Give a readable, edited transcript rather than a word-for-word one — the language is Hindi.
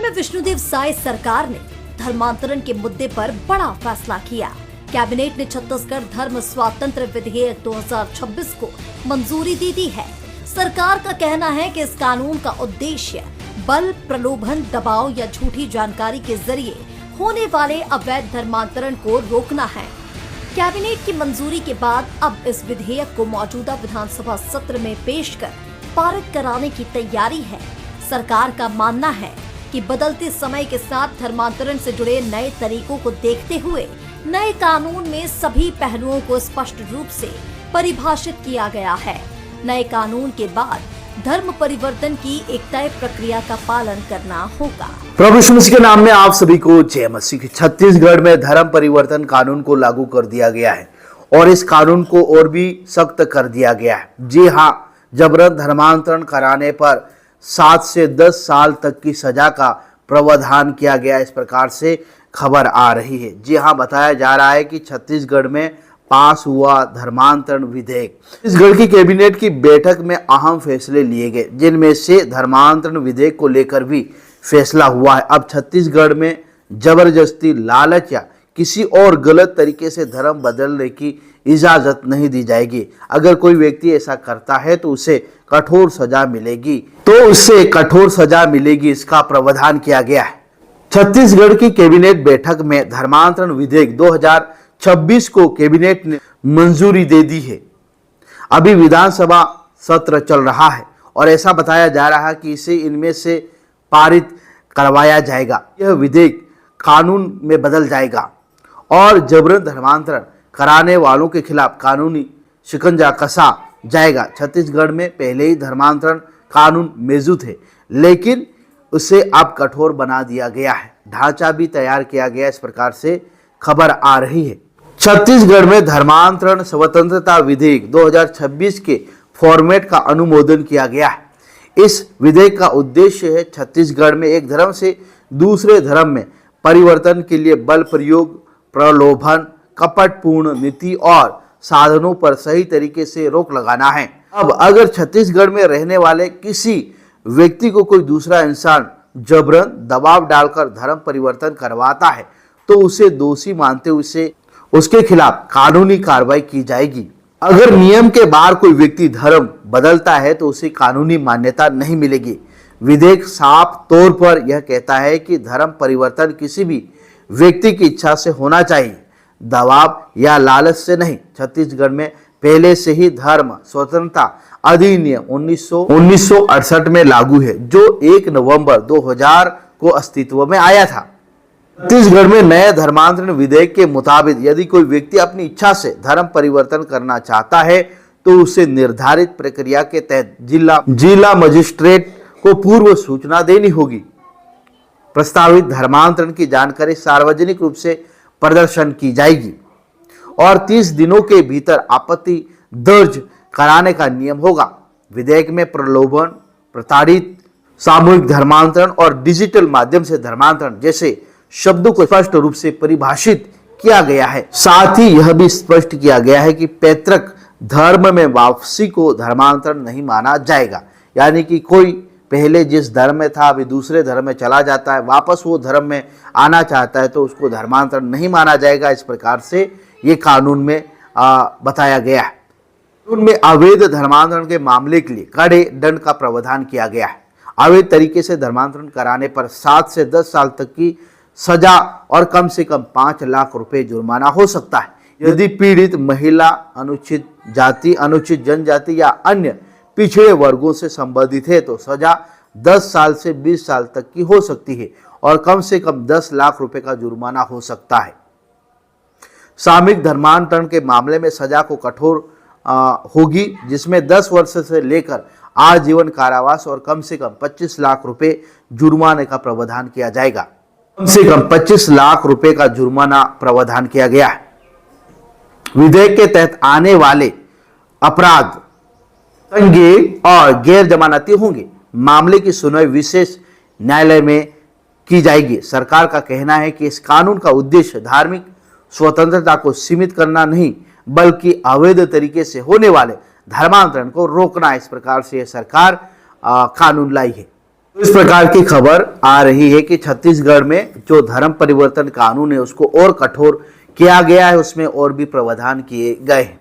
में विष्णुदेव साय सरकार ने धर्मांतरण के मुद्दे पर बड़ा फैसला किया। कैबिनेट ने छत्तीसगढ़ धर्म स्वातंत्र विधेयक 2026 को मंजूरी दे दी है। सरकार का कहना है कि इस कानून का उद्देश्य बल, प्रलोभन, दबाव या झूठी जानकारी के जरिए होने वाले अवैध धर्मांतरण को रोकना है। कैबिनेट की मंजूरी के बाद अब इस विधेयक को मौजूदा विधानसभा सत्र में पेश कर पारित कराने की तैयारी है। सरकार का मानना है कि बदलते समय के साथ धर्मांतरण से जुड़े नए तरीकों को देखते हुए नए कानून में सभी पहलुओं को स्पष्ट रूप से परिभाषित किया गया है। नए कानून के बाद धर्म परिवर्तन की एक तय प्रक्रिया का पालन करना होगा। प्रभु यीशु मसीह के नाम में आप सभी को जय मसीह। छत्तीसगढ़ में धर्म परिवर्तन कानून को लागू कर दिया गया है और इस कानून को और भी सख्त कर दिया गया है। जी हाँ, जबरन धर्मांतरण कराने पर 7 से 10 साल तक की सजा का प्रावधान किया गया, इस प्रकार से खबर आ रही है। जी हाँ, बताया जा रहा है कि छत्तीसगढ़ में पास हुआ धर्मांतरण विधेयक। छत्तीसगढ़ की कैबिनेट की बैठक में अहम फैसले लिए गए, जिनमें से धर्मांतरण विधेयक को लेकर भी फैसला हुआ है। अब छत्तीसगढ़ में जबरदस्ती, लालच या किसी और गलत तरीके से धर्म बदलने की इजाजत नहीं दी जाएगी। अगर कोई व्यक्ति ऐसा करता है तो उसे कठोर सजा मिलेगी, इसका प्रावधान किया गया है। छत्तीसगढ़ की कैबिनेट बैठक में धर्मांतरण विधेयक 2026 को कैबिनेट ने मंजूरी दे दी है। अभी विधानसभा सत्र चल रहा है और ऐसा बताया जा रहा है कि इसे इनमें से पारित करवाया जाएगा। यह विधेयक कानून में बदल जाएगा और जबरन धर्मांतरण कराने वालों के खिलाफ कानूनी शिकंजा कसा जाएगा। छत्तीसगढ़ में पहले ही धर्मांतरण कानून मौजूद है, लेकिन उसे अब कठोर बना दिया गया है। ढांचा भी तैयार किया गया, इस प्रकार से खबर आ रही है। छत्तीसगढ़ में धर्मांतरण स्वतंत्रता विधेयक 2026 के फॉर्मेट का अनुमोदन किया गया है। इस विधेयक का उद्देश्य है छत्तीसगढ़ में एक धर्म से दूसरे धर्म में परिवर्तन के लिए बल प्रयोग, प्रलोभन, कपटपूर्ण नीति और साधनों पर सही तरीके से रोक लगाना है। अब अगर छत्तीसगढ़ में रहने वाले किसी व्यक्ति को कोई दूसरा इंसान जबरन दबाव डालकर धर्म परिवर्तन करवाता है तो उसे दोषी मानते हुए उसके खिलाफ कानूनी कार्रवाई की जाएगी। अगर नियम के बाहर कोई व्यक्ति धर्म बदलता है तो उसे कानूनी मान्यता नहीं मिलेगी। विधेयक साफ तौर पर यह कहता है कि धर्म परिवर्तन किसी भी व्यक्ति की इच्छा से होना चाहिए, दबाव या लालच से नहीं। छत्तीसगढ़ में पहले से ही धर्म स्वतंत्रता अधिनियम 1968 में लागू है, जो 1 नवंबर 2000 को अस्तित्व में आया था। छत्तीसगढ़ में नए धर्मांतरण विधेयक के मुताबिक यदि कोई व्यक्ति अपनी इच्छा से धर्म परिवर्तन करना चाहता है तो उसे निर्धारित प्रक्रिया के तहत जिला मजिस्ट्रेट को पूर्व सूचना देनी होगी। प्रस्तावित धर्मांतरण की जानकारी सार्वजनिक रूप से प्रदर्शन की जाएगी और 30 दिनों के भीतर आपत्ति दर्ज कराने का नियम होगा। विधेयक में प्रलोभन, प्रताड़ित, सामूहिक धर्मांतरण और डिजिटल माध्यम से धर्मांतरण जैसे शब्दों को स्पष्ट रूप से परिभाषित किया गया है। साथ ही यह भी स्पष्ट किया गया है कि पैतृक धर्म में वापसी को धर्मांतरण नहीं माना जाएगा। यानी कि कोई पहले जिस धर्म में था अभी दूसरे धर्म में चला जाता है, वापस वो धर्म में आना चाहता है तो उसको धर्मांतरण नहीं माना जाएगा। इस प्रकार से ये कानून में बताया गया है। कानून में अवैध धर्मांतरण के मामले के लिए कड़े दंड का प्रावधान किया गया है। अवैध तरीके से धर्मांतरण कराने पर 7 से 10 साल तक की सजा और कम से कम 5 लाख रुपए जुर्माना हो सकता है। यदि पीड़ित महिला, अनुचित जाति, अनुचित जनजाति या अन्य पिछड़े वर्गों से संबंधित है तो सजा 10 साल से 20 साल तक की हो सकती है और कम से कम 10 लाख रुपए का जुर्माना हो सकता है। सामूहिक धर्मांतरण के मामले में सजा को कठोर होगी, जिसमें 10 वर्ष से लेकर आजीवन कारावास और कम से कम 25 लाख रुपए जुर्माने का प्रावधान किया जाएगा। कम से कम 25 लाख रुपए का जुर्माना प्रावधान किया गया है। विधेयक के तहत आने वाले अपराध संज्ञेय और गैर जमानती होंगे। मामले की सुनवाई विशेष न्यायालय में की जाएगी। सरकार का कहना है कि इस कानून का उद्देश्य धार्मिक स्वतंत्रता को सीमित करना नहीं, बल्कि अवैध तरीके से होने वाले धर्मांतरण को रोकना। इस प्रकार से सरकार कानून लाई है। इस प्रकार की खबर आ रही है कि छत्तीसगढ़ में जो धर्म परिवर्तन कानून है उसको और कठोर किया गया है, उसमें और भी प्रावधान किए गए हैं।